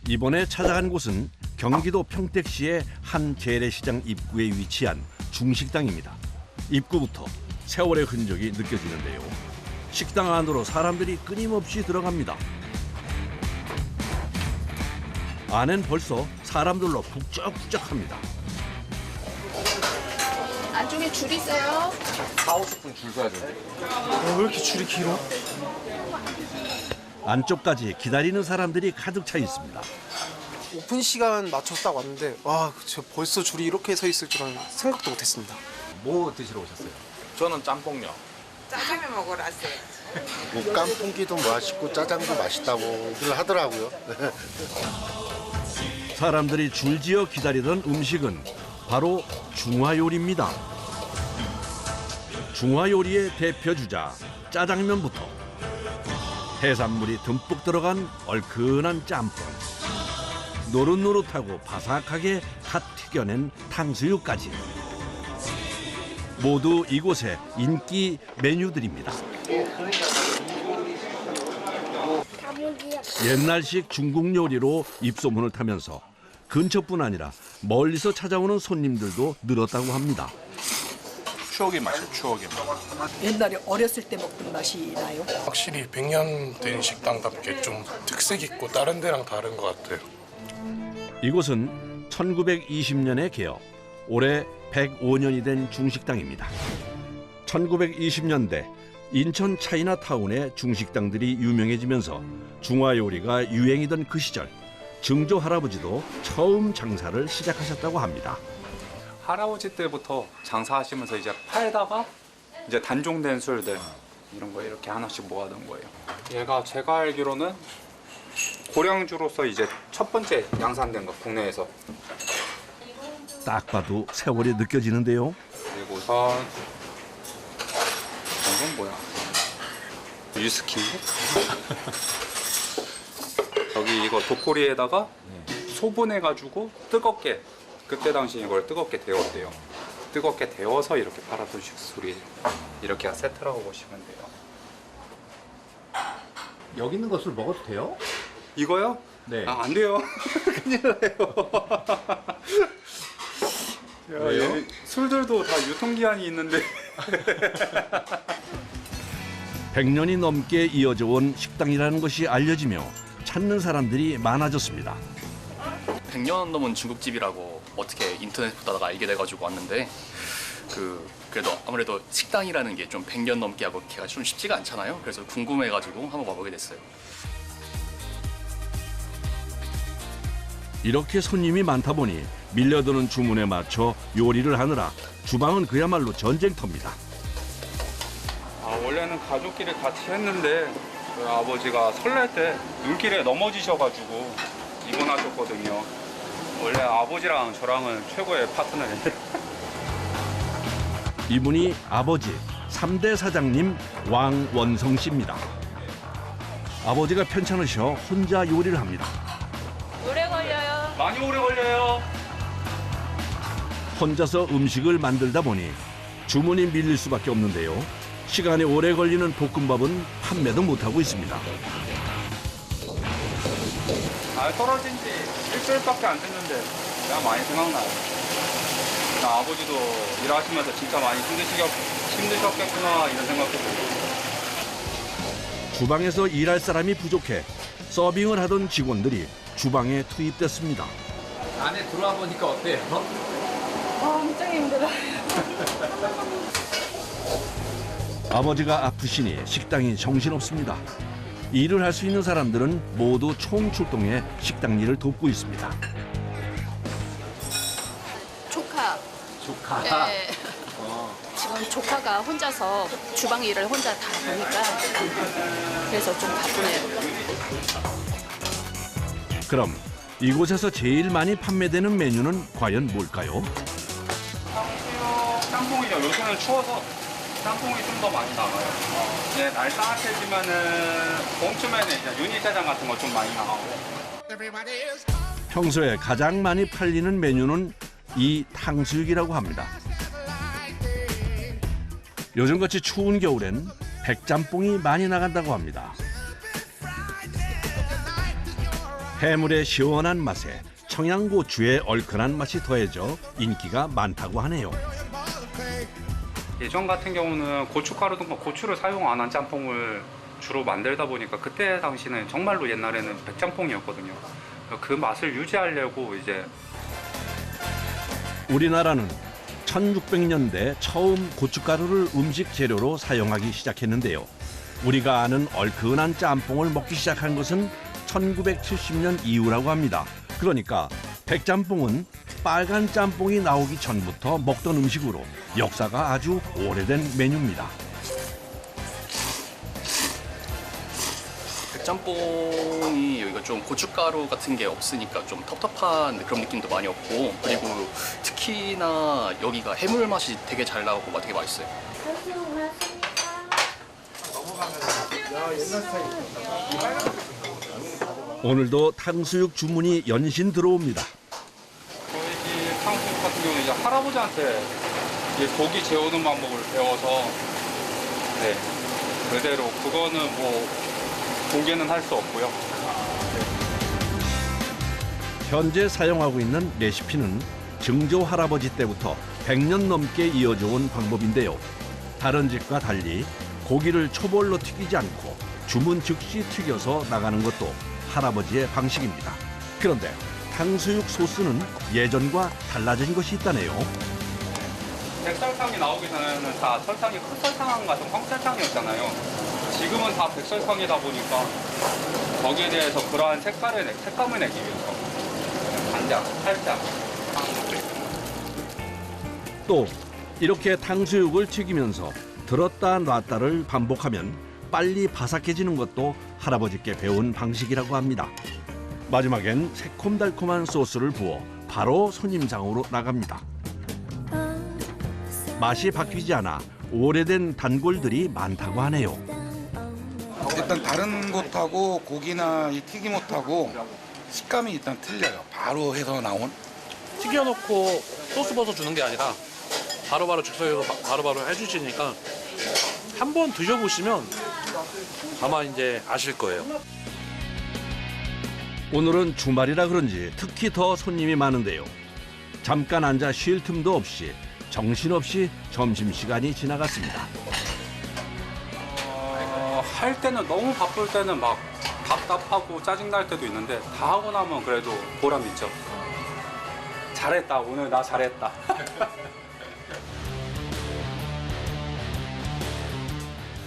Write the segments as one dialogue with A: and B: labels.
A: 이번에 찾아간 곳은 경기도 평택시의 한 재래시장 입구에 위치한 중식당입니다. 입구부터 세월의 흔적이 느껴지는데요. 식당 안으로 사람들이 끊임없이 들어갑니다. 안엔 벌써 사람들로 북적북적합니다.
B: 안쪽에 줄 있어요?
C: 4, 50분 줄 서야 돼.
D: 왜 이렇게 줄이 길어?
A: 안쪽까지 기다리는 사람들이 가득 차 있습니다.
D: 오픈 시간 맞춰서 딱 왔는데 와, 저 벌써 줄이 이렇게 서 있을 줄은 생각도 못했습니다.
C: 뭐 드시러 오셨어요? 저는 짬뽕요.
E: 짜장면 먹으러 왔어요.
F: 뭐 깐풍기도 맛있고 짜장도 맛있다고들 하더라고요.
A: 사람들이 줄지어 기다리던 음식은 바로 중화요리입니다. 중화요리의 대표 주자 짜장면부터 해산물이 듬뿍 들어간 얼큰한 짬뽕, 노릇노릇하고 바삭하게 갓 튀겨낸 탕수육까지 모두 이곳의 인기 메뉴들입니다. 옛날식 중국 요리로 입소문을 타면서 근처뿐 아니라 멀리서 찾아오는 손님들도 늘었다고 합니다.
C: 추억의 맛이요, 추억의 맛.
E: 옛날에 어렸을 때 먹던 맛이 나요.
G: 확실히 100년 된 식당답게 좀 특색 있고 다른 데랑 다른 것 같아요.
A: 이곳은 1920년에 개업, 올해 105년이 된 중식당입니다. 1920년대 인천 차이나타운의 중식당들이 유명해지면서 중화요리가 유행이던 그 시절 증조 할아버지도 처음 장사를 시작하셨다고 합니다.
H: 할아버지 때부터 장사하시면서 이제 팔다가 이제 단종된 술들 이런 거 이렇게 하나씩 모아둔 거예요. 얘가 제가 알기로는 고량주로서 이제 첫 번째 양산된 거 국내에서.
A: 딱 봐도 세월이 느껴지는데요.
H: 그리고선 이건 뭐야? 위스키인데? 여기 이거 도토리에다가 소분해가지고 뜨겁게 그때 당시 이걸 뜨겁게 데웠대요. 뜨겁게 데워서 이렇게 팔았던 술이 이렇게 세트라고 보시면 돼요.
C: 여기 있는 것을 먹어도 돼요?
H: 이거요?
C: 네.
H: 아, 안 돼요. 큰일 나요.
C: 왜요?
H: 여기 술들도 다 유통기한이 있는데.
A: 100년이 넘게 이어져 온 식당이라는 것이 알려지며 찾는 사람들이 많아졌습니다.
I: 100년 넘은 중국집이라고 어떻게 인터넷 보다가 알게 돼가지고 왔는데 그래도 아무래도 식당이라는 게 좀 100년 넘게 하고 걔가 좀 쉽지가 않잖아요. 그래서 궁금해가지고 한번 와보게 됐어요.
A: 이렇게 손님이 많다 보니 밀려드는 주문에 맞춰 요리를 하느라 주방은 그야말로 전쟁터입니다.
H: 아, 원래는 가족끼리 같이 했는데 그 아버지가 설날 때 눈길에 넘어지셔가지고 입원하셨거든요. 원래 아버지랑 저랑은 최고의 파트너예요.
A: 이분이 아버지 3대 사장님 왕원성 씨입니다. 아버지가 편찮으셔 혼자 요리를 합니다.
B: 오래 걸려요.
H: 많이 오래 걸려요.
A: 혼자서 음식을 만들다 보니 주문이 밀릴 수밖에 없는데요. 시간이 오래 걸리는 볶음밥은 판매도 못하고 있습니다.
H: 아, 떨어진 지 일주일밖에 안 됐는데 내가 많이 생각나요. 나 아버지도 일하시면서 진짜 많이 힘드셨겠구나 이런 생각도 들고.
A: 주방에서 일할 사람이 부족해 서빙을 하던 직원들이 주방에 투입됐습니다.
C: 안에 들어와 보니까 어때요?
B: 엄청 힘들어요.
A: 아버지가 아프시니 식당이 정신없습니다. 일을 할 수 있는 사람들은 모두 총출동해 식당 일을 돕고 있습니다.
B: 조카.
C: 조카.
B: 네. 지금 조카가 혼자서 주방 일을 혼자 다 보니까 그래서 좀 바쁘네요.
A: 그럼 이곳에서 제일 많이 판매되는 메뉴는 과연 뭘까요?
H: 짬뽕이죠. 요새는 추워서 짬뽕이 좀 더 많이 나가요. 이제 날 따뜻해지면은 봄쯤에는 이제 유니짜장 같은 거 좀 많이 나가고.
A: 평소에 가장 많이 팔리는 메뉴는 이 탕수육이라고 합니다. 요즘같이 추운 겨울엔 백짬뽕이 많이 나간다고 합니다. 해물의 시원한 맛에 청양고추의 얼큰한 맛이 더해져 인기가 많다고 하네요.
H: 예전 같은 경우는 고춧가루 등과 고추를 사용 안 한 짬뽕을 주로 만들다 보니까 그때 당시는 정말로 옛날에는 백짬뽕이었거든요. 그 맛을 유지하려고 이제
A: 우리나라는 1600년대 처음 고춧가루를 음식 재료로 사용하기 시작했는데요. 우리가 아는 얼큰한 짬뽕을 먹기 시작한 것은 1970년 이후라고 합니다. 그러니까 백짬뽕은 빨간 짬뽕이 나오기 전부터 먹던 음식으로 역사가 아주 오래된 메뉴입니다.
I: 백짬뽕이 여기가 좀 고춧가루 같은 게 없으니까 좀 텁텁한 그런 느낌도 많이 없고, 그리고 특히나 여기가 해물 맛이 되게 잘 나오고 되게 맛있어요.
A: 오늘도 탕수육 주문이 연신 들어옵니다.
H: 저희 집 탕수육 같은 경우는 이제 할아버지한테 이제 고기 재우는 방법을 배워서 네, 그대로 그거는 뭐 공개는 할 수 없고요.
A: 현재 사용하고 있는 레시피는 증조 할아버지 때부터 100년 넘게 이어져 온 방법인데요. 다른 집과 달리 고기를 초벌로 튀기지 않고 주문 즉시 튀겨서 나가는 것도 할아버지의 방식입니다. 그런데 탕수육 소스는 예전과 달라진 것이 있다네요.
H: 백설탕이 나오기 전에는 다 설탕이 흑설탕 같은 황설탕이었잖아요. 지금은 다 백설탕이다 보니까 거기에 대해서 그러한 색감을 내기 위해서 간장, 살짝.
A: 또 이렇게 탕수육을 튀기면서 들었다 놨다를 반복하면 빨리 바삭해지는 것도 할아버지께 배운 방식이라고 합니다. 마지막엔 새콤달콤한 소스를 부어 바로 손님상으로 나갑니다. 맛이 바뀌지 않아 오래된 단골들이 많다고 하네요.
G: 일단 다른 곳하고 고기나 이 튀김옷하고 식감이 일단 틀려요. 바로 해서 나온.
J: 튀겨놓고 소스 버섯 주는 게 아니라 바로바로 즉석에서 바로바로 해주시니까 한번 드셔보시면 아마 이제 아실 거예요.
A: 오늘은 주말이라 그런지 특히 더 손님이 많은데요. 잠깐 앉아 쉴 틈도 없이 정신없이 점심시간이 지나갔습니다.
H: 할 때는 너무 바쁠 때는 막 답답하고 짜증날 때도 있는데 다 하고 나면 그래도 보람 있죠. 잘했다, 오늘 나 잘했다.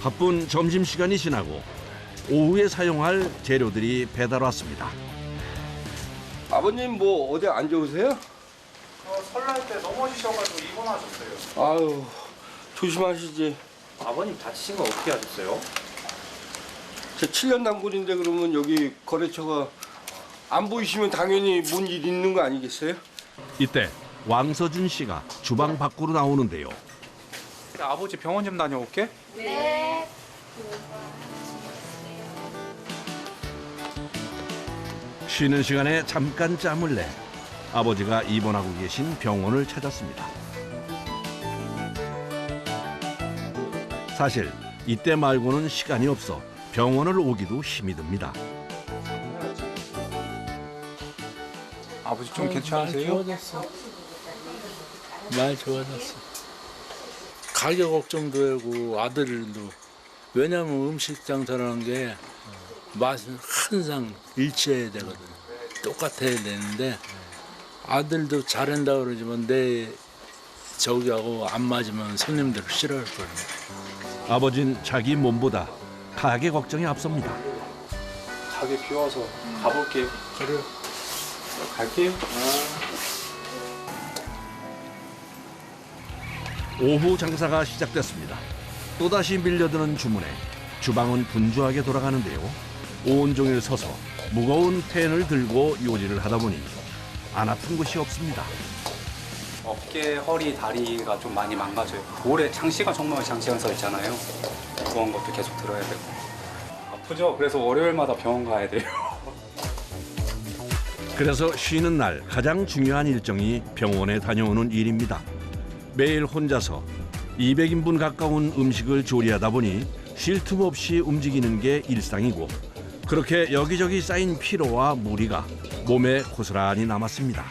A: 바쁜 점심시간이 지나고 오후에 사용할 재료들이 배달 왔습니다.
K: 아버님 뭐 어디 안 좋으세요?
H: 설날 때 넘어지셔가지고 입원하셨어요.
K: 아유 조심하시지.
H: 아버님 다치신 건 어떻게 하셨어요?
K: 제 7년 단골인데 그러면 여기 거래처가 안 보이시면 당연히 뭔 일 있는 거 아니겠어요?
A: 이때 왕서준 씨가 주방 밖으로 나오는데요.
H: 아버지 병원 좀 다녀올게.
B: 네.
A: 쉬는 시간에 잠깐 짬을 내 아버지가 입원하고 계신 병원을 찾았습니다. 사실 이때 말고는 시간이 없어 병원을 오기도 힘이 듭니다.
H: 아버지 좀 괜찮으세요?
J: 좋아졌어. 많이 좋아졌어. 가격 걱정도 하고 아들도. 왜냐면 음식 장사라는 게 맛은 항상 일치해야 되거든. 똑같아야 되는데 아들도 잘한다 그러지만 내 저기하고 안 맞으면 손님들 싫어할 거예요.
A: 아버진 자기 몸보다 가게 걱정이 앞섭니다.
H: 가게 비워서 가볼게요.
J: 그래요.
H: 갈게요.
A: 오후 장사가 시작됐습니다. 또다시 밀려드는 주문에 주방은 분주하게 돌아가는데요. 온종일 서서 무거운 팬을 들고 요리를 하다 보니 안 아픈 곳이 없습니다.
H: 어깨, 허리, 다리가 좀 많이 망가져요. 오래 장시간 정말 장시간 서 있잖아요. 무거운 것도 계속 들어야 되고. 아프죠? 그래서 월요일마다 병원 가야 돼요.
A: 그래서 쉬는 날 가장 중요한 일정이 병원에 다녀오는 일입니다. 매일 혼자서 200인분 가까운 음식을 조리하다 보니 쉴 틈 없이 움직이는 게 일상이고 그렇게 여기저기 쌓인 피로와 무리가 몸에 고스란히 남았습니다.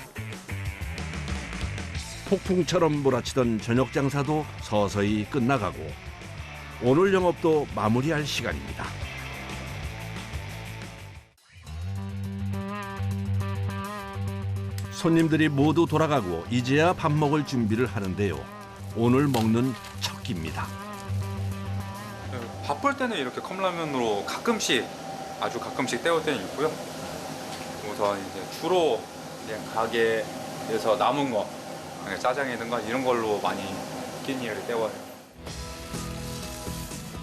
A: 폭풍처럼 몰아치던 저녁 장사도 서서히 끝나가고 오늘 영업도 마무리할 시간입니다. 손님들이 모두 돌아가고 이제야 밥 먹을 준비를 하는데요. 오늘 먹는 첫 끼입니다.
H: 바쁠 때는 이렇게 컵라면으로 가끔씩, 아주 가끔씩 때울 때는 있고요. 우선 이제 주로 이제 가게에서 남은 거, 짜장이든가 이런 걸로 많이 끼니를 때워요.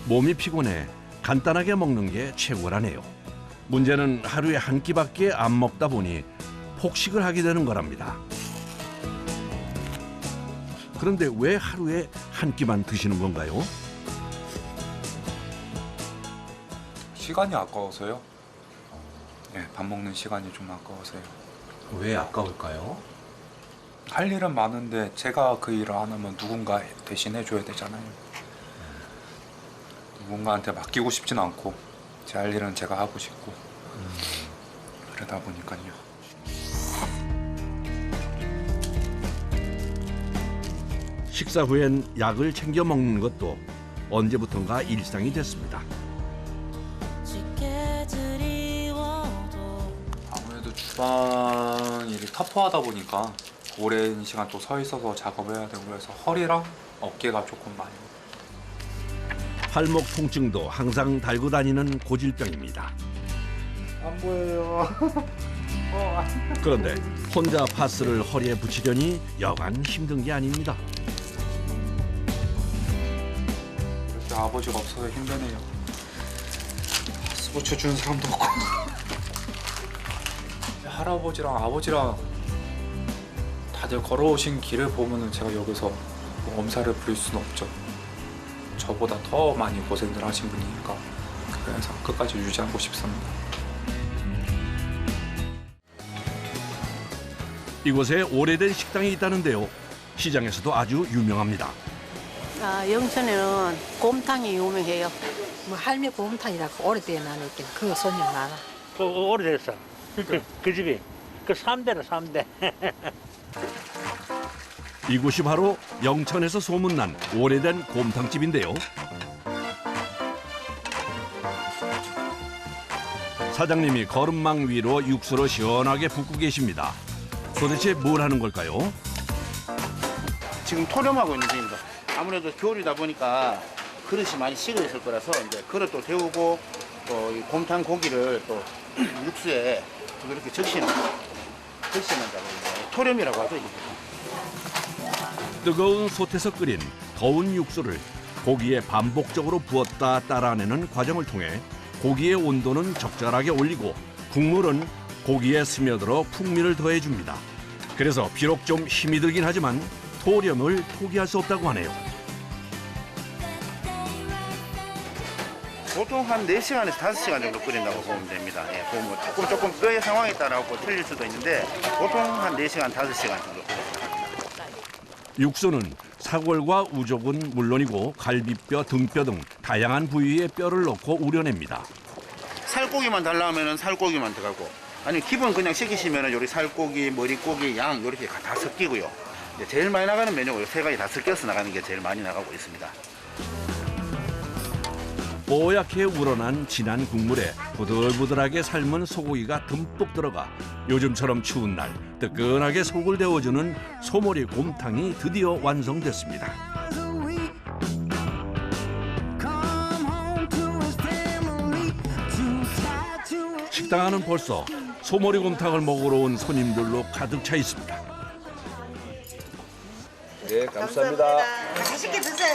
A: 몸이 피곤해 간단하게 먹는 게 최고라네요. 문제는 하루에 한 끼밖에 안 먹다 보니 폭식을 하게 되는 거랍니다. 그런데 왜 하루에 한 끼만 드시는 건가요?
H: 시간이 아까워서요. 네, 밥 먹는 시간이 좀 아까워서요.
C: 왜 아까울까요?
H: 할 일은 많은데 제가 그 일을 안 하면 누군가 대신해 줘야 되잖아요. 누군가한테 맡기고 싶진 않고 제 할 일은 제가 하고 싶고 그러다 보니까요.
A: 식사 후엔 약을 챙겨 먹는 것도 언제부턴가 일상이 됐습니다.
H: 아무래도 주방 일이 터프하다 보니까 오랜 시간 또 서 있어서 작업을 해야 되고 그래서 허리랑 어깨가 조금 많이.
A: 팔목 통증도 항상 달고 다니는 고질병입니다.
F: 안 보여요.
A: 그런데 혼자 파스를 허리에 붙이려니 여간 힘든 게 아닙니다.
H: 이렇게 아버지가 없어서 힘드네요. 파스 붙여주는 사람도 없고. 할아버지랑 아버지랑 다들 걸어오신 길을 보면은 제가 여기서 뭐 엄살을 부릴 수는 없죠. 저보다 더 많이 고생들 하신 분이니까 그래서 끝까지 유지하고 싶습니다.
A: 이곳에 오래된 식당이 있다는데요. 시장에서도 아주 유명합니다.
L: 영천에는 곰탕이 유명해요.
E: 뭐 할매 곰탕이라고 오래된 안에 있긴 그 손님 많아.
M: 오래됐어. 그 집이 그 3대라 3대.
A: 이곳이 바로 영천에서 소문난 오래된 곰탕집인데요. 사장님이 거름망 위로 육수로 시원하게 붓고 계십니다. 도대체 뭘 하는 걸까요?
N: 지금 토렴하고 있는 중입니다. 아무래도 겨울이다 보니까 그릇이 많이 식어 있을 거라서 이제 그릇도 데우고 또 이 곰탕 고기를 또 육수에 이렇게 적시는 토렴이라고 하죠.
A: 뜨거운 솥에서 끓인 더운 육수를 고기에 반복적으로 부었다 따라내는 과정을 통해 고기의 온도는 적절하게 올리고 국물은 고기에 스며들어 풍미를 더해줍니다. 그래서 비록 좀 힘이 들긴 하지만 토렴을 포기할 수 없다고 하네요.
N: 보통 한 4시간에서 5시간 정도 끓인다고 보면 됩니다. 예, 뭐 조금 뼈의 상황에 따라 틀릴 수도 있는데 보통 한 4시간, 5시간 정도.
A: 육수는 사골과 우족은 물론이고 갈비뼈, 등뼈 등 다양한 부위의 뼈를 넣고 우려냅니다.
N: 살고기만 달라 하면은 살고기만 들어가고 아니면 기본 그냥 시키시면은 요리 살고기, 머리고기, 양 이렇게 다 섞이고요. 이제 제일 많이 나가는 메뉴가 세 가지 다 섞여서 나가는 게 제일 많이 나가고 있습니다.
A: 뽀얗게 우러난 진한 국물에 부들부들하게 삶은 소고기가 듬뿍 들어가 요즘처럼 추운 날 뜨끈하게 속을 데워주는 소머리 곰탕이 드디어 완성됐습니다. 식당 안은 벌써 소머리 곰탕을 먹으러 온 손님들로 가득 차 있습니다.
K: 네, 감사합니다.
E: 맛있게 드세요.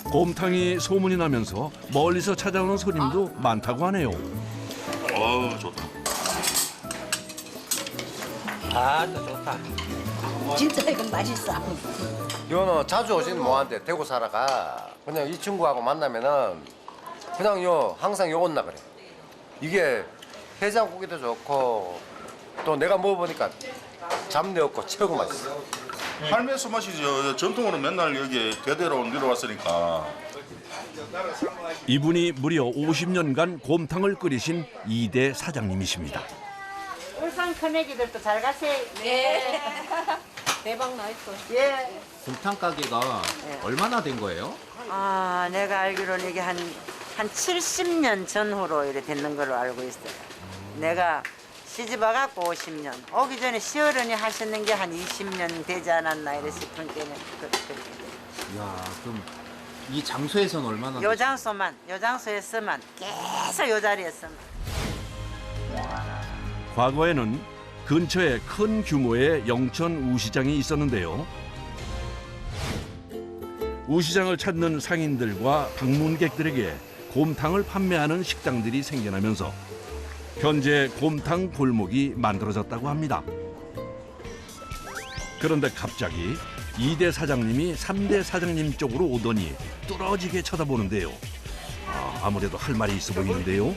A: 곰탕이 소문이 나면서 멀리서 찾아오는 손님도 많다고 하네요.
F: 좋다.
M: 좋다.
E: 진짜 이건 맛있어.
K: 이거는 자주 오시는 뭐한테 대구 살아가 그냥 이 친구하고 만나면은 그냥 항상 요것나 그래. 이게 해장고기도 좋고 또 내가 먹어보니까 잡내 없고 최고 맛있어.
F: 할매 손맛이 전통으로 맨날 여기 대대로 내려왔으니까
A: 이분이 무려 50년간 곰탕을 끓이신 이대 사장님이십니다.
L: 울산 큰애기들도 잘 가세요. 네.
E: 대박 나있어.
L: 예.
C: 곰탕 가게가 얼마나 된 거예요?
L: 아, 내가 알기로는 이게 한 70년 전후로 이렇게 됐는 걸로 알고 있어요. 내가 시집 와갖고 50년. 오기 전에 시어른이 하시는 게 한 20년 되지 않았나 이래 싶은 게는 그렇게 돼요.
C: 이야, 그럼 이 장소에서는 얼마나
L: 요 장소에서만 계속 요 자리에서만.
A: 과거에는 근처에 큰 규모의 영천 우시장이 있었는데요. 우시장을 찾는 상인들과 방문객들에게 곰탕을 판매하는 식당들이 생겨나면서 현재 곰탕 골목이 만들어졌다고 합니다. 그런데 갑자기 2대 사장님이 3대 사장님 쪽으로 오더니 뚫어지게 쳐다보는데요. 아무래도 할 말이 있어 보이는데요.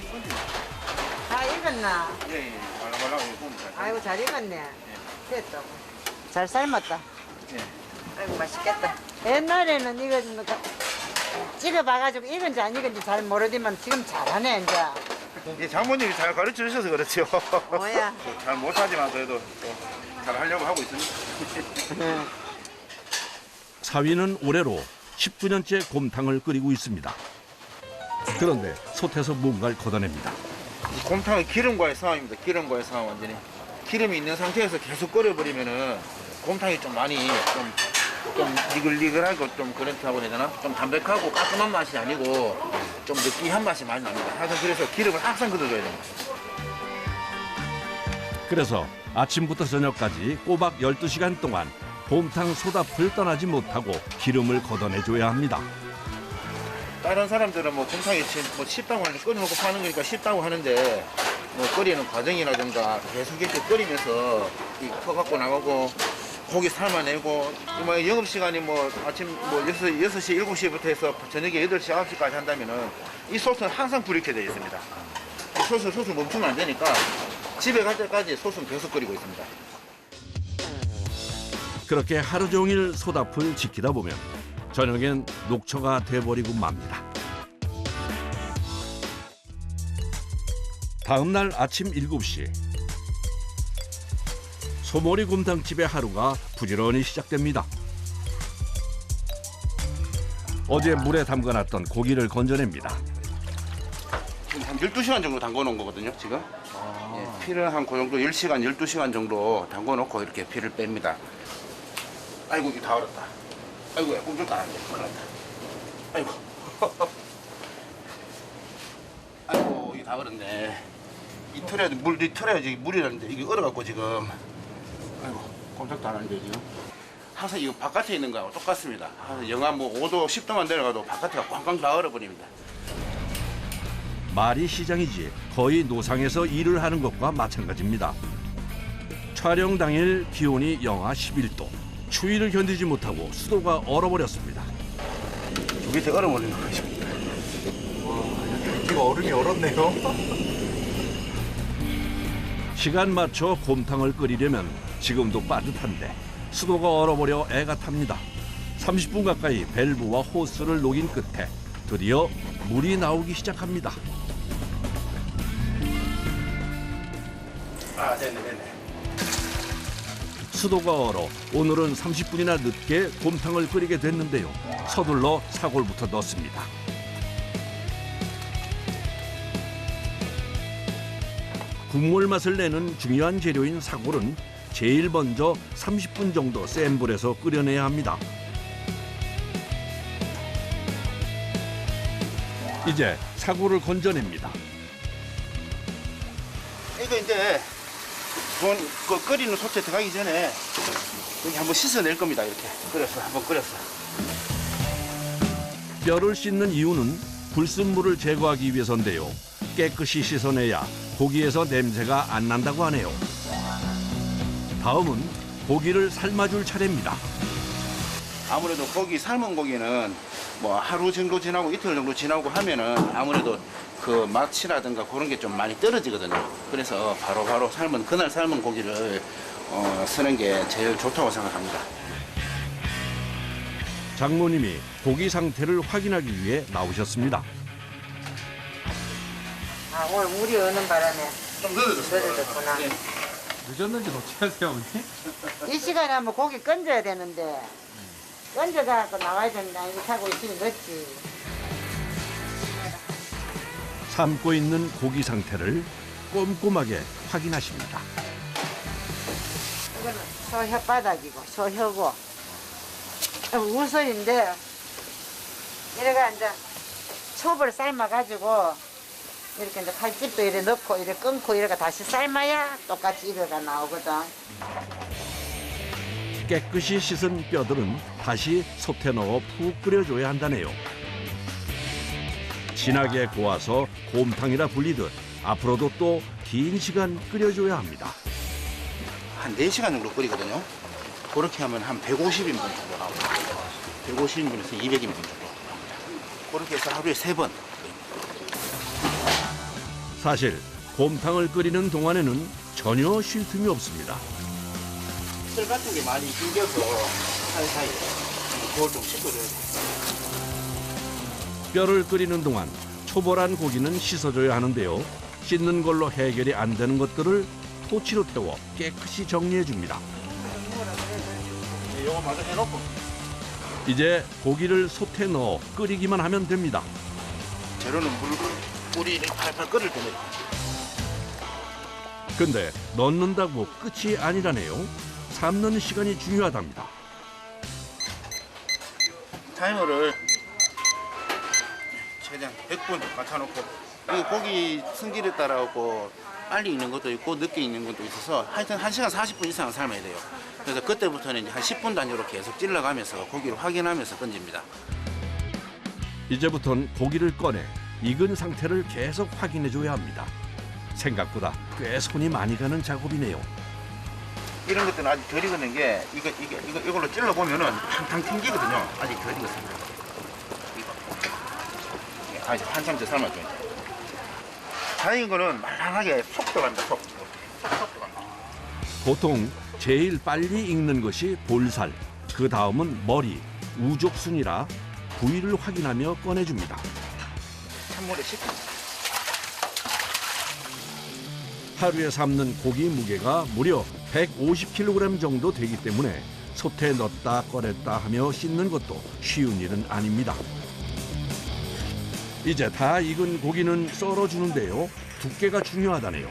L: 다 익었나?
N: 예, 말랑말랑
L: 아이고 잘 익었네. 됐다. 잘 삶았다. 아이고 맛있겠다. 옛날에는 이거 찍어봐가지고 익은지 안 익은지 잘 모르지만 지금 잘하네 이제.
N: 예, 장모님이 잘 가르쳐 주셔서 그렇죠.
L: 뭐야?
N: 잘 못하지만 그래도 잘 하려고 하고 있습니다.
A: 사위는 올해로 19년째 곰탕을 끓이고 있습니다. 그런데 솥에서 뭔가를 걷어냅니다.
N: 곰탕은 기름과의 싸움입니다. 기름과의 싸움 완전히. 기름이 있는 상태에서 계속 끓여버리면은 곰탕이 좀 많이 좀 니글니글하고 좀 그렇다고 해야 되나? 좀 담백하고 깔끔한 맛이 아니고 좀 느끼한 맛이 많이 납니다. 항상 그래서 기름을 항상 걷어줘야 됩니다.
A: 그래서 아침부터 저녁까지 꼬박 12시간 동안 곰탕 소다풀 떠나지 못하고 기름을 걷어내줘야 합니다.
N: 다른 사람들은 뭐 곰탕이 뭐 쉽다고 하는데 끓여놓고 파는 거니까 쉽다고 하는데 뭐 끓이는 과정이라든가 계속 이렇게 끓이면서 이 퍼갖고 나가고 고기 삶아내고 뭐 영업시간이 뭐 아침 뭐 6시, 7시부터 해서 저녁에 8시, 9시까지 한다면은 이 소스는 항상 불익게 되어 있습니다. 소스 멈추면 안 되니까 집에 갈 때까지 소스는 계속 끓이고 있습니다.
A: 그렇게 하루 종일 소다풀 지키다 보면 저녁엔 녹초가 돼버리고 맙니다. 다음 날 아침 7시 소머리 곰탕집의 하루가 부지런히 시작됩니다. 어제 물에 담가놨던 고기를 건져냅니다.
N: 지금 한 12시간 정도 담궈 놓은 거거든요, 지금. 예, 피를 한 그 정도 10시간, 12시간 정도 담궈 놓고 이렇게 피를 뺍니다. 아이고, 이게 다 얼었다. 아이고, 꿈좀 따는데, 큰일 났다. 아이고. 아이고, 이게 다 얼었네. 이 틀에 물이라는데 이게 얼어갖고 지금. 아이고, 꼼짝도 안 하는데 지금. 항상 이거 바깥에 있는 거하고 똑같습니다. 영하 뭐 5도, 10도만 내려가도 바깥에가 꽝꽝 다 얼어버립니다.
A: 말이 시장이지 거의 노상에서 일을 하는 것과 마찬가지입니다. 촬영 당일 기온이 영하 11도. 추위를 견디지 못하고 수도가 얼어버렸습니다.
N: 저 밑에 얼어버리는 거 같습니다.
F: 이거 얼음이 얼었네요.
A: 시간 맞춰 곰탕을 끓이려면 지금도 빠듯한데 수도가 얼어버려 애가 탑니다. 30분 가까이 밸브와 호스를 녹인 끝에 드디어 물이 나오기 시작합니다.
N: 아, 됐네.
A: 수도가 얼어 오늘은 30분이나 늦게 곰탕을 끓이게 됐는데요. 서둘러 사골부터 넣습니다. 국물 맛을 내는 중요한 재료인 사골은 제일 먼저 30분 정도 센 불에서 끓여내야 합니다. 이제 사골을 건져냅니다.
N: 이거 이제 그 끓이는 솥에 들어가기 전에 여기 한번 씻어낼 겁니다. 이렇게 한번 끓였어.
A: 뼈를 씻는 이유는 불순물을 제거하기 위해서인데요. 깨끗이 씻어내야 고기에서 냄새가 안 난다고 하네요. 다음은 고기를 삶아줄 차례입니다.
N: 아무래도 삶은 고기는 뭐 하루 정도 지나고 이틀 정도 지나고 하면은 아무래도 그 맛이라든가 그런 게 좀 많이 떨어지거든요. 그래서 바로 그날 삶은 고기를 쓰는 게 제일 좋다고 생각합니다.
A: 장모님이 고기 상태를 확인하기 위해 나오셨습니다.
L: 아, 오늘 물이 오는 바람에
G: 좀
L: 늦어졌구나.
C: 늦었는지 어떻게 하세요, 어머니?
L: 이 시간에 한번 고기 건져야 되는데 건져갖고 나와야 된다 이렇게 하고 있으니 늦지.
A: 삶고 있는 고기 상태를 꼼꼼하게 확인하십니다.
L: 이거는 소 혓바닥이고 소 혀고 우설인데 이래가 이제 첩을 삶아가지고 이렇게 이제 칼집도 이렇게 넣고 이렇게 끊고 이렇게 다시 삶아야 똑같이 이거가 나오거든.
A: 깨끗이 씻은 뼈들은 다시 솥에 넣어 푹 끓여줘야 한다네요. 진하게 고아서 곰탕이라 불리듯 앞으로도 또 긴 시간 끓여줘야 합니다.
N: 한 4시간 정도 끓이거든요. 그렇게 하면 한 150인분 정도 나옵니다. 150인분에서 200인분 정도 나옵니다. 그렇게 해서 하루에 3번.
A: 사실 곰탕을 끓이는 동안에는 전혀 쉴 틈이 없습니다.
N: 술 같은 게 많이 낑겨서 사이사이에 그걸 좀 씻어줘야 돼요.
A: 뼈를 끓이는 동안 초벌한 고기는 씻어줘야 하는데요. 씻는 걸로 해결이 안 되는 것들을 토치로 태워 깨끗이 정리해 줍니다.
N: 이거 마저 해놓고
A: 이제 고기를 솥에 넣어 끓이기만 하면 됩니다.
N: 재료는 물이 팔팔 끓을 텐데.
A: 근데 넣는다고 끝이 아니라네요. 삶는 시간이 중요하답니다.
N: 타이머를 최대한 100분 맞춰놓고 이 고기 성질에 따라 빨리 익는 것도 있고 늦게 익는 것도 있어서 하여튼 1시간 40분 이상 삶아야 돼요. 그래서 그때부터는 이제 한 10분 단위로 계속 찔러가면서 고기를 확인하면서 건집니다.
A: 이제부턴 고기를 꺼내 익은 상태를 계속 확인해줘야 합니다. 생각보다 꽤 손이 많이 가는 작업이네요.
N: 이런 것들은 아직 덜 익은 게 이걸로 찔러 보면은 탕탕 튕기거든요. 아직 덜 익었습니다. 이거 아직 한참 더 삶아줘요. 다 익은 거는 말랑하게 속 들어갑니다. 속 들어갑니다.
A: 보통 제일 빨리 익는 것이 볼살, 그 다음은 머리, 우족순이라 부위를 확인하며 꺼내줍니다.
N: 찬물에 씻고.
A: 하루에 삶는 고기 무게가 무려 150kg 정도 되기 때문에 솥에 넣었다 꺼냈다 하며 씻는 것도 쉬운 일은 아닙니다. 이제 다 익은 고기는 썰어주는데요. 두께가 중요하다네요.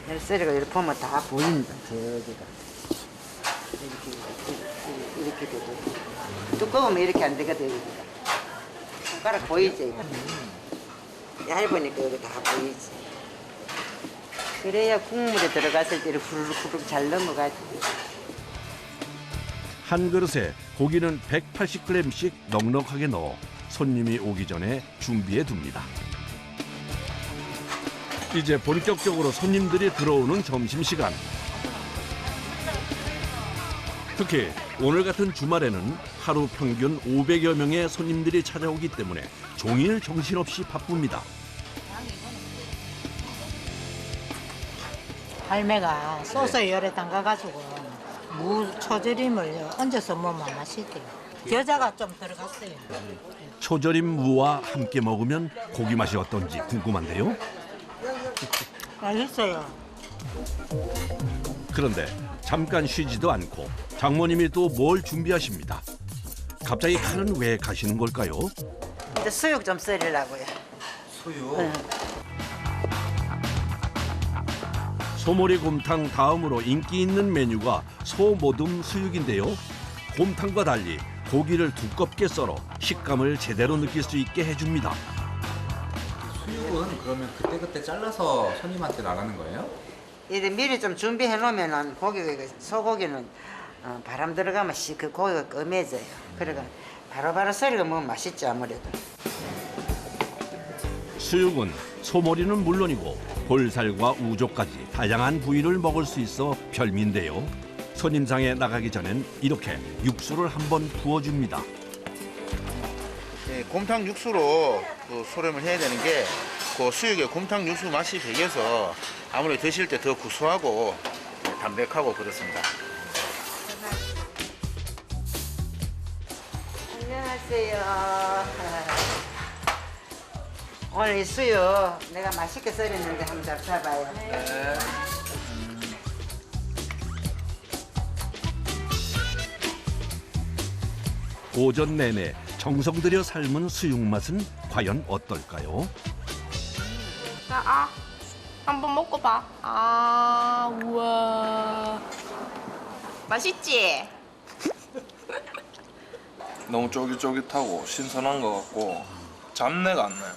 L: 열쇠리가 이렇게 보면 다 보인다. 저기가 이렇게 되고 두꺼우면 이렇게 안 되거든. 손가락 보이지? 얇으니까 여기 다 보이지. 그래야 국물에 들어갔을 때 후루룩 잘 넘어가지.
A: 한 그릇에 고기는 180g씩 넉넉하게 넣어 손님이 오기 전에 준비해 둡니다. 이제 본격적으로 손님들이 들어오는 점심시간. 특히 오늘 같은 주말에는 하루 평균 500여 명의 손님들이 찾아오기 때문에 종일 정신없이 바쁩니다.
E: 할매가 소스에 열에 담가가지고 무 초절임을 얹어서 먹으면 맛있대요. 겨자가 좀 들어갔어요.
A: 초절임 무와 함께 먹으면 고기 맛이 어떤지 궁금한데요.
E: 맛있어요.
A: 그런데 잠깐 쉬지도 않고 장모님이 또 뭘 준비하십니다. 갑자기 칼은 왜 가시는 걸까요?
L: 이제 수육 좀 썰으려고요.
C: 수육?
A: 소머리 곰탕 다음으로 인기 있는 메뉴가 소모둠 수육인데요. 곰탕과 달리 고기를 두껍게 썰어 식감을 제대로 느낄 수 있게 해줍니다.
C: 수육은 그러면 그때그때 잘라서 손님한테 나가는 거예요?
L: 이제 미리 좀 준비해 놓으면은 소고기는 바람 들어가면 그 고기가 검해져요. 그러니까 바로바로 썰어 먹으면 맛있죠 아무래도.
A: 수육은 소머리는 물론이고 볼살과 우족까지 다양한 부위를 먹을 수 있어 별미인데요. 손님상에 나가기 전엔 이렇게 육수를 한번 부어줍니다.
N: 네, 곰탕 육수로 소름을 해야 되는 게 그 수육에 곰탕 육수 맛이 배겨서 아무래도 드실 때 더 구수하고 담백하고 그렇습니다.
L: 있어요. 오늘 이 수요 내가 맛있게 썰었는데 한번 잡숴봐요.
A: 오전 내내 정성 들여 삶은 수육 맛은 과연 어떨까요?
B: 한번 먹고 봐. 우와. 맛있지?
O: 너무 쫄깃쫄깃하고 신선한 것 같고 잡내가 안 나요.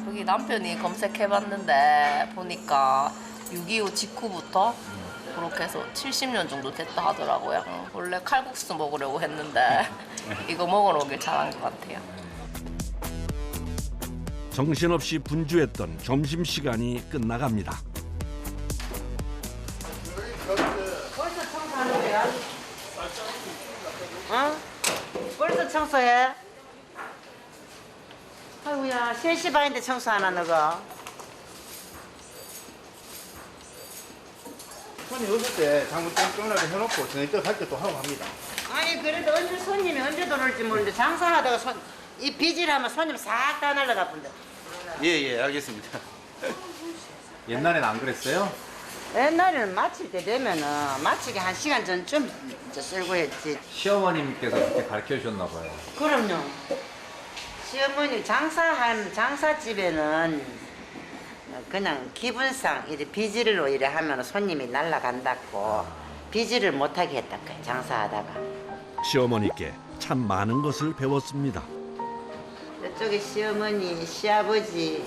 P: 여기 남편이 검색해봤는데 보니까 6.25 직후부터 그렇게 해서 70년 정도 됐다 하더라고요. 원래 칼국수 먹으려고 했는데 이거 먹으러 오길 잘한 것 같아요.
A: 정신없이 분주했던 점심시간이 끝나갑니다.
L: 벌써 청소하는 거야? 어? 벌써 청소해? 아이고야, 3시 반인데 청소 안 하는 거.
N: 손님 없을 때 장부 쫑쫑하게 해놓고 저녁 때 갈 때 또 하고 합니다.
L: 아니 그래도 손님이 언제 들어올지 모르는데 장사하다가 이 비질하면 손님 싹 다 날라가본데.
N: 예, 알겠습니다.
C: 옛날엔 안 그랬어요?
L: 옛날에는 마칠 때 되면은 마치기 1시간 전쯤 이제 쓸고 했지.
C: 시어머님께서 그렇게 가르쳐 주셨나 봐요.
L: 그럼요. 시어머니 장사집에는 그냥 기분상 이래 비질로 이래 하면 손님이 날라간다고 비질을 못하게 했단 거예요. 장사하다가.
A: 시어머니께 참 많은 것을 배웠습니다.
L: 이쪽에 시어머니, 시아버지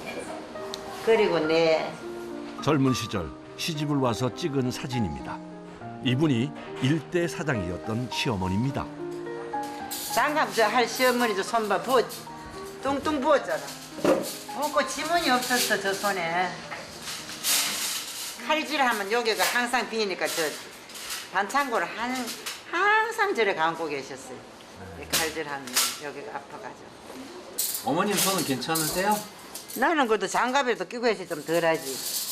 L: 그리고 내
A: 젊은 시절 시집을 와서 찍은 사진입니다. 이분이 일대 사장이었던 시어머니입니다.
L: 장갑 저 할 시어머니도 손봐 뚱뚱 부었잖아. 붓고 지문이 없었어 저 손에. 칼질하면 여기가 항상 비니까 저 반창고를 항상 저래 감고 계셨어요. 칼질하면 여기가 아파가지고.
C: 어머님 손은 괜찮으세요?
L: 나는 그래도 장갑에도 끼고 해서 좀 덜하지.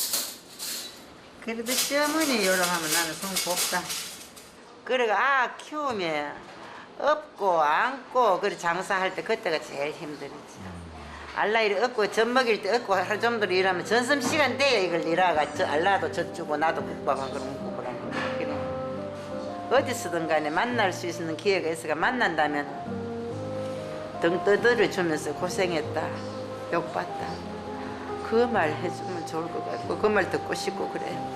L: 그래도 시어머니 요령 하면 나는 손 곱다. 그리고 키우면 업고 안고 그래 장사할 때 그때가 제일 힘들지. 알라이를 업고 젖 먹일 때 업고 하루 종일 일하면 점심시간 돼야 이걸 일하가 알라도 젖 주고 나도 국밥 한 그릇 먹고 그러는 거야. 그래. 어디서든 간에 만날 수 있는 기회가 있어가 만난다면 등 떠들어 주면서 고생했다 욕봤다 그 말 해주면 좋을 것 같고 그 말 듣고 싶고 그래요.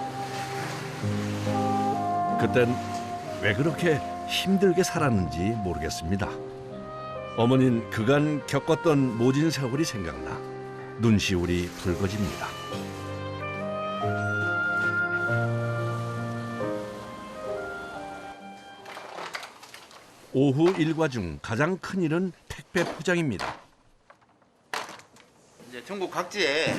A: 그땐 왜 그렇게 힘들게 살았는지 모르겠습니다. 어머닌 그간 겪었던 모진 세월이 생각나 눈시울이 붉어집니다. 오후 일과 중 가장 큰 일은 택배 포장입니다.
N: 이제 전국 각지에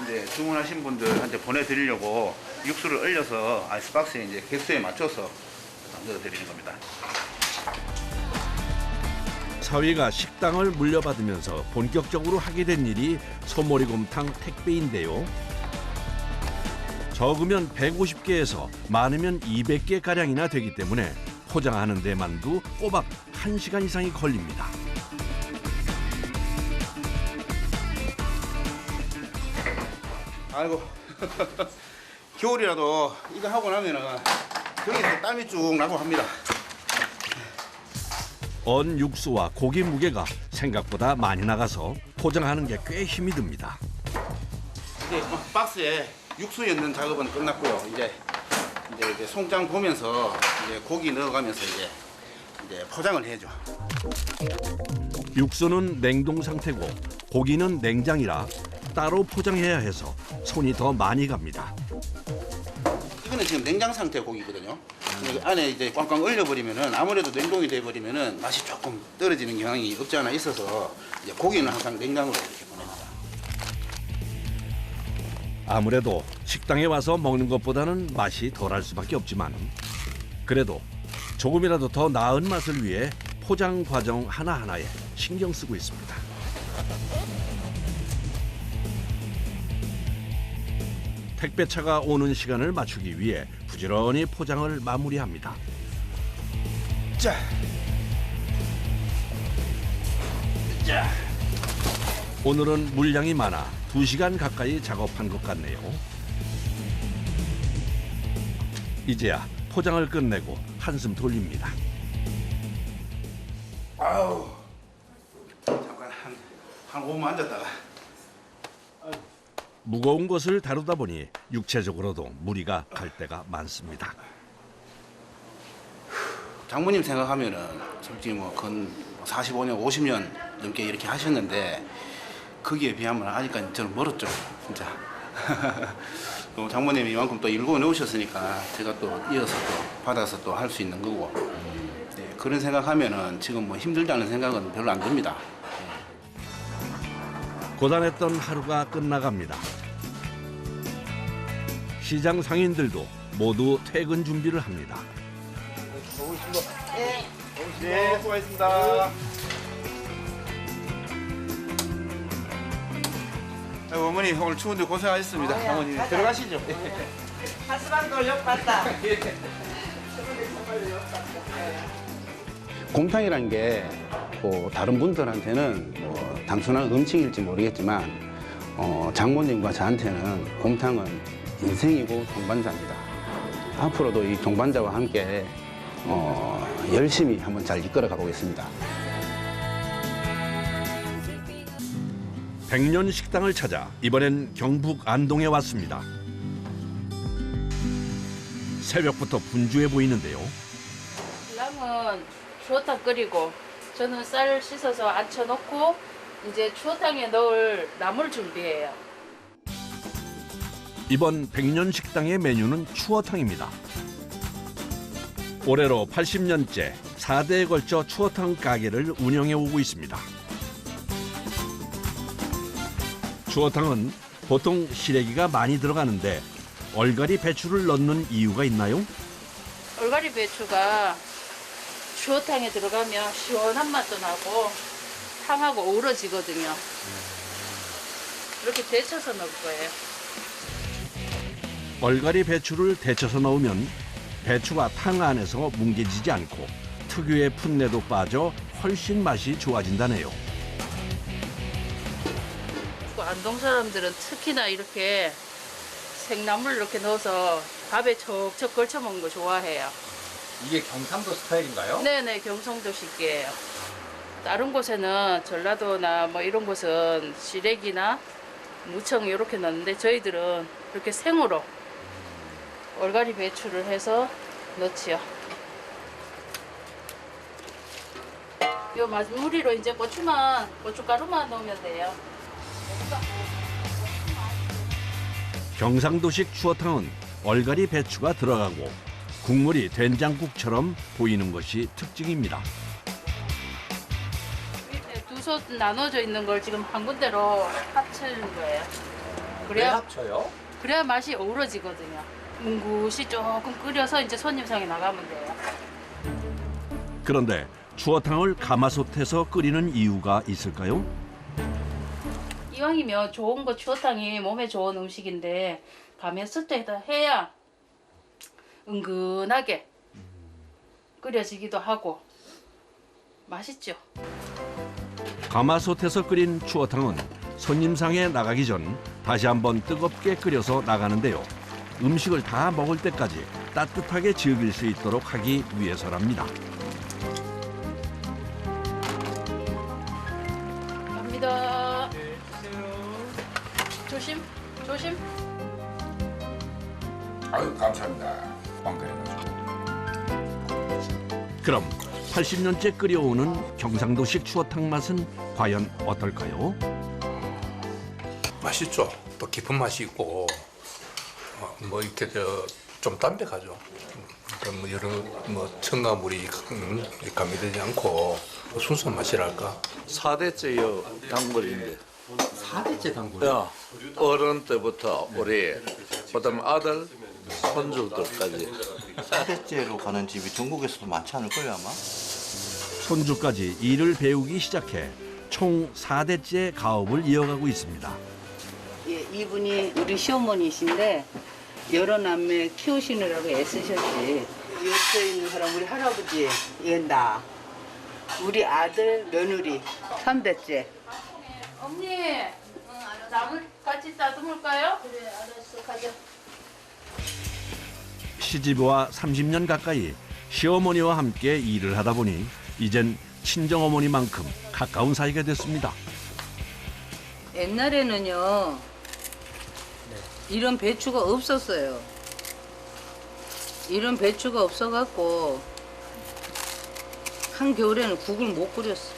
N: 이제 주문하신 분들한테 보내드리려고 육수를 얼려서 아이스박스에 이제 개수에 맞춰서 넣어드리는 겁니다.
A: 사위가 식당을 물려받으면서 본격적으로 하게 된 일이 소머리곰탕 택배인데요. 적으면 150개에서 많으면 200개가량이나 되기 때문에 포장하는 데만도 꼬박 1시간 이상이 걸립니다.
N: 아이고 겨울이라도 이거 하고 나면은 등에서 땀이 쭉 나고 합니다.
A: 언 육수와 고기 무게가 생각보다 많이 나가서 포장하는 게 꽤 힘이 듭니다.
N: 이제 박스에 육수 넣는 작업은 끝났고요. 이제 송장 보면서 이제 고기 넣어가면서 이제 포장을 해야죠.
A: 육수는 냉동 상태고 고기는 냉장이라 따로 포장해야 해서 손이 더 많이 갑니다.
N: 이거는 지금 냉장 상태 고기거든요. 안에 이제 꽝꽝 얼려버리면은 아무래도 냉동이 돼버리면은 맛이 조금 떨어지는 경향이 없지 않아 있어서 이제 고기는 항상 냉장으로 이렇게 보냅니다.
A: 아무래도 식당에 와서 먹는 것보다는 맛이 덜할 수밖에 없지만 그래도 조금이라도 더 나은 맛을 위해 포장 과정 하나하나에 신경 쓰고 있습니다. 택배차가 오는 시간을 맞추기 위해 부지런히 포장을 마무리합니다.
N: 자,
A: 오늘은 물량이 많아 2시간 가까이 작업한 것 같네요. 이제야 포장을 끝내고 한숨 돌립니다.
N: 아우 잠깐 한 5분 앉았다가
A: 무거운 것을 다루다 보니 육체적으로도 무리가 갈 때가 많습니다.
N: 장모님 생각하면은 솔직히 뭐 건 45년 50년 넘게 이렇게 하셨는데 거기에 비하면 아직까지 저는 멀었죠 진짜. 또 장모님이 이만큼 또 일궈 놓으셨으니까 제가 또 이어서 또 받아서 또 할 수 있는 거고, 네, 그런 생각하면은 지금 뭐 힘들다는 생각은 별로 안 듭니다.
A: 고단했던 하루가 끝나갑니다. 시장 상인들도 모두 퇴근 준비를 합니다.
N: 네, 수고하셨습니다. 어머니 오늘 추운데 고생하셨습니다. 어머니 들어가시죠.
L: 하스방도 욕 봤다.
N: 곰탕이라는 게 뭐 다른 분들한테는 뭐 단순한 음식일지 모르겠지만 장모님과 저한테는 곰탕은 인생이고 동반자입니다. 앞으로도 이 동반자와 함께 열심히 한번 잘 이끌어 가보겠습니다.
A: 백년 식당을 찾아 이번엔 경북 안동에 왔습니다. 새벽부터 분주해 보이는데요.
B: 신랑은 추어탕 끓이고 저는 쌀 씻어서 앉혀놓고 이제 추어탕에 넣을 나물 준비해요.
A: 이번 백년 식당의 메뉴는 추어탕입니다. 올해로 80년째 4대에 걸쳐 추어탕 가게를 운영해 오고 있습니다. 추어탕은 보통 시래기가 많이 들어가는데 얼갈이 배추를 넣는 이유가 있나요?
B: 얼갈이 배추가 추어탕에 들어가면 시원한 맛도 나고 탕하고 어우러지거든요. 이렇게 데쳐서 넣을 거예요.
A: 얼갈이 배추를 데쳐서 넣으면 배추가 탕 안에서 뭉개지지 않고 특유의 풋내도 빠져 훨씬 맛이 좋아진다네요.
B: 안동 사람들은 특히나 이렇게 생나물 이렇게 넣어서 밥에 척척 걸쳐 먹는 거 좋아해요.
C: 이게 경상도 스타일인가요?
B: 네네, 경상도식이에요. 다른 곳에는 전라도나 뭐 이런 곳은 시래기나 무청 이렇게 넣는데 저희들은 이렇게 생으로 얼갈이 배추를 해서 넣지요. 요 마무리로 이제 고춧가루만 넣으면 돼요.
A: 경상도식 추어탕은 얼갈이 배추가 들어가고 국물이 된장국처럼 보이는 것이 특징입니다.
B: 밑에 두 솥 나눠져 있는 걸 지금 한 군데로 합치는 거예요.
C: 왜 합쳐요?
B: 그래야 맛이 어우러지거든요. 뭉굿이 조금 끓여서 이제 손님상에 나가면 돼요.
A: 그런데 추어탕을 가마솥에서 끓이는 이유가 있을까요?
B: 이왕이면 좋은 거 추어탕이 몸에 좋은 음식인데 가마솥에다 해야 은근하게 끓여지기도 하고 맛있죠.
A: 가마솥에서 끓인 추어탕은 손님상에 나가기 전 다시 한번 뜨겁게 끓여서 나가는데요. 음식을 다 먹을 때까지 따뜻하게 즐길 수 있도록 하기 위해서랍니다.
B: 갑니다. 조심, 조심.
G: 아유 감사합니다. 왕그래가지고.
A: 그럼 80년째 끓여오는 경상도식 추어탕 맛은 과연 어떨까요?
Q: 맛있죠. 또 깊은 맛이 있고 뭐 이렇게 좀 담백하죠. 뭐 여러 뭐 첨가물이 가미되지 않고 순수한 맛이랄까.
R: 4대째요 단골인데.
C: 4대째 단골?
R: 야, 어른 때부터 우리 그다음 아들, 손주들까지.
F: 4대째로 가는 집이 전국에서도 많지 않을걸요 아마?
A: 손주까지 일을 배우기 시작해 총 4대째 가업을 이어가고 있습니다.
S: 예, 이분이 우리 시어머니이신데 여러 남매 키우시느라고 애쓰셨지. 옆에 있는 사람 우리 할아버지, 얘 나, 우리 아들, 며느리 3대째.
B: 언니, 나물 같이 따듬을까요? 그래, 알았어. 가자.
A: 시집와 30년 가까이 시어머니와 함께 일을 하다 보니 이젠 친정어머니만큼 가까운 사이가 됐습니다.
S: 옛날에는요, 이런 배추가 없었어요. 이런 배추가 없어갖고 한겨울에는 국을 못 끓였어.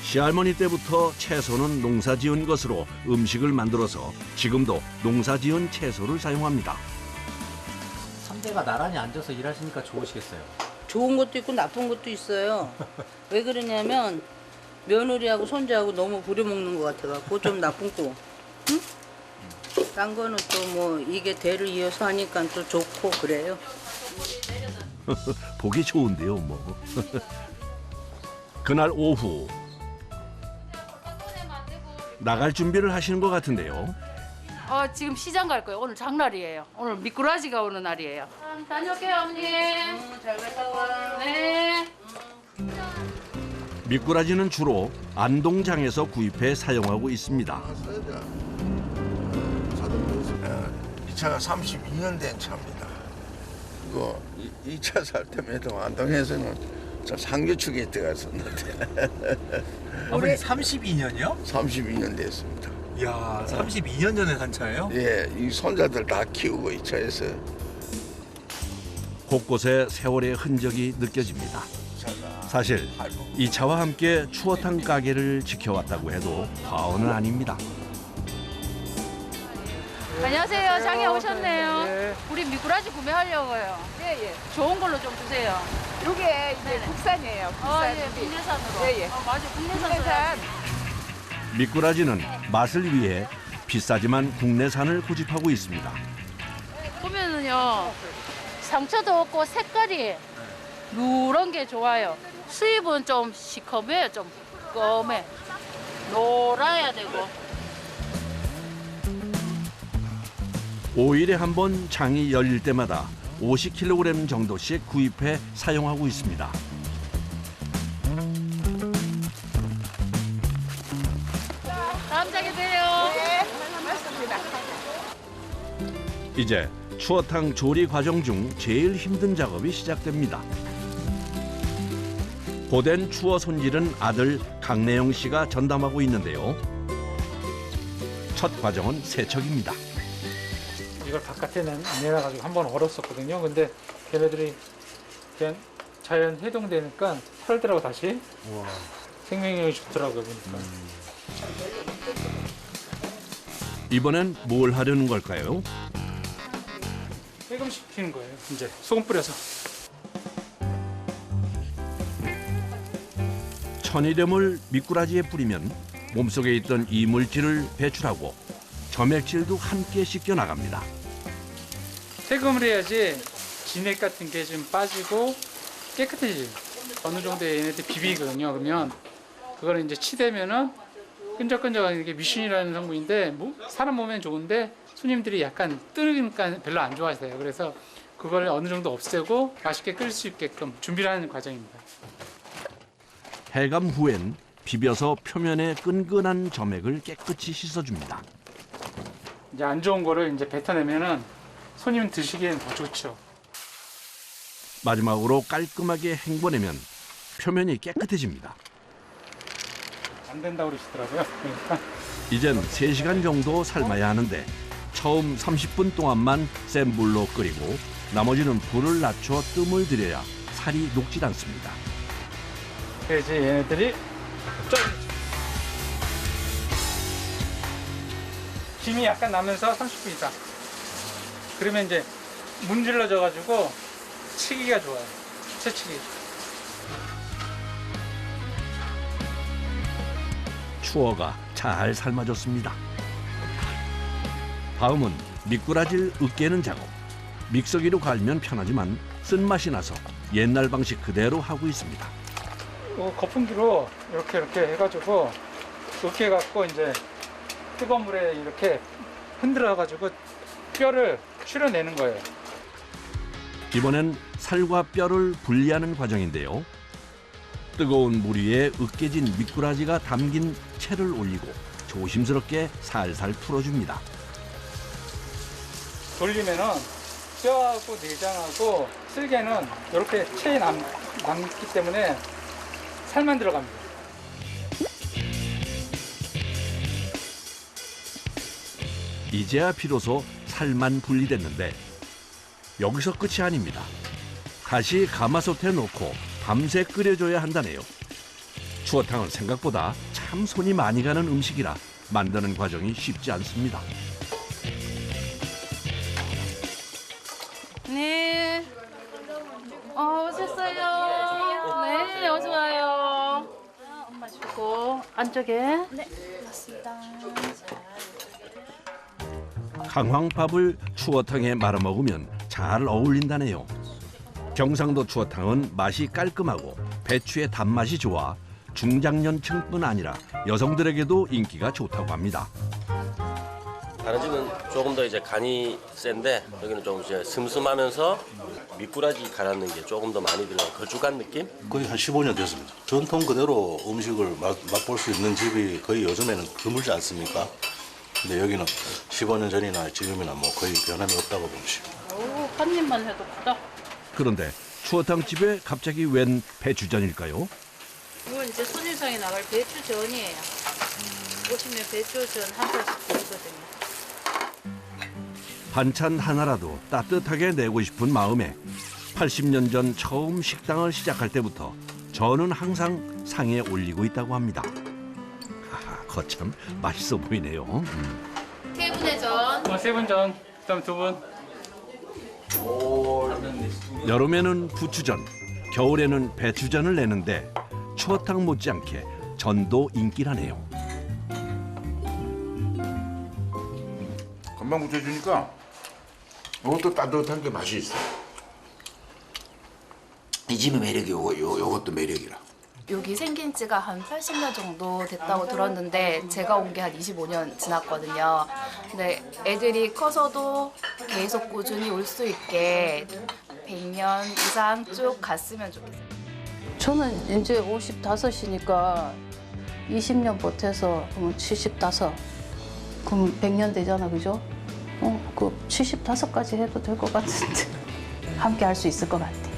A: 시할머니 때부터 채소는 농사지은 것으로 음식을 만들어서 지금도 농사지은 채소를 사용합니다.
C: 3대가 나란히 앉아서 일하시니까 좋으시겠어요.
S: 좋은 것도 있고 나쁜 것도 있어요. 왜 그러냐면 며느리하고 손자하고 너무 부려먹는 것 같아갖고 좀 나쁜 거. 응? 딴 거는 또 뭐 이게 대를 이어서 하니까 또 좋고 그래요.
A: 보기 좋은데요, 뭐. 그날 오후 나갈 준비를 하시는 것 같은데요.
B: 지금 시장 갈 거예요. 오늘 장날이에요. 오늘 미꾸라지가 오는 날이에요. 다녀올게요, 어머니.
S: 잘 갔다 와.
B: 네.
A: 미꾸라지는 주로 안동장에서 구입해 사용하고 있습니다.
T: 이 차가 32년 된 차입니다. 이거 이 차 살 때에도 안동에서는 저 상류축에 들어갔었는데.
C: 아버님 32년이요?
T: 32년 됐습니다.
C: 이야, 32년 전에 산 차예요?
T: 예, 이 손자들 다 키우고 이 차에서.
A: 곳곳에 세월의 흔적이 느껴집니다. 사실 이 차와 함께 추어탕 가게를 지켜왔다고 해도 과언은 아닙니다.
B: 안녕하세요. 장에 오셨네요. 우리 미꾸라지 구매하려고요. 예. 좋은 걸로 좀 주세요.
U: 이게 이제 국산이에요. 국산.
B: 예, 국내산으로.
U: 예.
B: 맞아, 국내산.
A: 미꾸라지는 맛을 위해 비싸지만 국내산을 고집하고 있습니다.
B: 보면은요, 상처도 없고 색깔이 누런 게 좋아요. 수입은 좀 시커매요, 좀 검해. 노라야 되고.
A: 5일에 한 번 장이 열릴 때마다 50kg 정도씩 구입해 사용하고 있습니다.
B: 다음 장에 봬요.
U: 네, 맞습니다.
A: 이제 추어탕 조리 과정 중 제일 힘든 작업이 시작됩니다. 고된 추어 손질은 아들 강내영 씨가 전담하고 있는데요. 첫 과정은 세척입니다.
V: 이걸 바깥에 내놔가지고 한번 얼었었거든요. 근데 걔네들이 그냥 자연 해동되니까 털더라고 다시.
C: 우와.
V: 생명력이 좋더라고요 보니까.
A: 이번엔 뭘 하려는 걸까요?
V: 해금시키는 거예요. 이제 소금 뿌려서.
A: 천일염을 미꾸라지에 뿌리면 몸속에 있던 이물질을 배출하고 점액질도 함께 씻겨 나갑니다.
V: 세금을 해야지 진액 같은 게 좀 빠지고 깨끗해져요. 어느 정도 얘네들 비비거든요. 그러면 그거는 이제 치대면은 끈적끈적한 게 미신이라는 성분인데 사람 몸엔 좋은데 손님들이 약간 뜨니까 별로 안 좋아하세요. 그래서 그걸 어느 정도 없애고 맛있게 끓일 수 있게끔 준비를 하는 과정입니다.
A: 해감 후엔 비벼서 표면에 끈끈한 점액을 깨끗이 씻어줍니다.
V: 이제 안 좋은 거를 이제 뱉어내면은 손님 드시기엔 더 좋죠.
A: 마지막으로 깔끔하게 헹궈내면 표면이 깨끗해집니다.
V: 안 된다고 그러시더라고요. 그러니까
A: 이젠 3시간 정도 삶아야 하는데 처음 30분 동안만 센 불로 끓이고 나머지는 불을 낮춰 뜸을 들여야 살이 녹질 않습니다.
V: 그래서 얘네들이 김이 약간 나면서 30분 이상. 그러면 이제 문질러져 가지고 치기가 좋아요. 채치기.
A: 추어가 잘 삶아졌습니다. 다음은 미꾸라지를 으깨는 작업. 믹서기로 갈면 편하지만 쓴맛이 나서 옛날 방식 그대로 하고 있습니다.
V: 거품기로 이렇게 해가지고 으깨갖고 이제 뜨거운 물에 이렇게 흔들어가지고 뼈를 추려내는 거예요.
A: 이번엔 살과 뼈를 분리하는 과정인데요. 뜨거운 물 위에 으깨진 미꾸라지가 담긴 채를 올리고 조심스럽게 살살 풀어줍니다.
V: 돌리면은 뼈하고 내장하고 쓸개는 이렇게 채에 남기 때문에 살만 들어갑니다.
A: 이제야 비로소 살만 분리됐는데 여기서 끝이 아닙니다. 다시 가마솥에 넣고 밤새 끓여줘야 한다네요. 추어탕은 생각보다 참 손이 많이 가는 음식이라 만드는 과정이 쉽지 않습니다.
P: 네. 오셨어요. 네, 어서 와요. 엄마 주고 안쪽에. 네, 맞습니다.
A: 강황밥을 추어탕에 말아 먹으면 잘 어울린다네요. 경상도 추어탕은 맛이 깔끔하고 배추의 단맛이 좋아 중장년층뿐 아니라 여성들에게도 인기가 좋다고 합니다.
D: 다른 집은 조금 더 이제 간이 센데 여기는 좀 이제 슴슴하면서 미꾸라지 갈아넣는 게 조금 더 많이 들어간 걸쭉한 느낌?
I: 거의 한 15년 됐습니다. 전통 그대로 음식을 맛볼 수 있는 집이 거의 요즘에는 드물지 않습니까? 근데 여기는 15년 전이나 지금이나 뭐 거의 변함이 없다고 봅시다.
S: 오, 한 입만 해도 크다.
A: 그런데 추어탕집에 갑자기 웬 배추전일까요?
S: 이건 이제 손님상에 나갈 배추전이에요. 오시면 배추전 한 살씩 드리거든요.
A: 반찬 하나라도 따뜻하게 내고 싶은 마음에 80년 전 처음 식당을 시작할 때부터 저는 항상 상에 올리고 있다고 합니다. 하하, 거참 맛있어 보이네요.
P: 세 분의 전.
V: 세 분 전, 그다음 두 분.
A: 여름에는 부추전, 겨울에는 배추전을 내는데 추어탕 못지않게 전도 인기라네요.
W: 금방 부쳐주니까 이것도 따뜻한 게 맛이 있어. 이 집의 매력이 요것도 매력이라.
B: 여기 생긴 지가 한 80년 정도 됐다고 들었는데 제가 온 게 한 25년 지났거든요. 근데 애들이 커서도 계속 꾸준히 올 수 있게 100년 이상 쭉 갔으면 좋겠어요.
S: 저는 이제 55이니까 20년 버텨서 그러면 75. 그럼 100년 되잖아, 그죠? 그 75까지 해도 될 것 같은데 함께 할 수 있을 것 같아.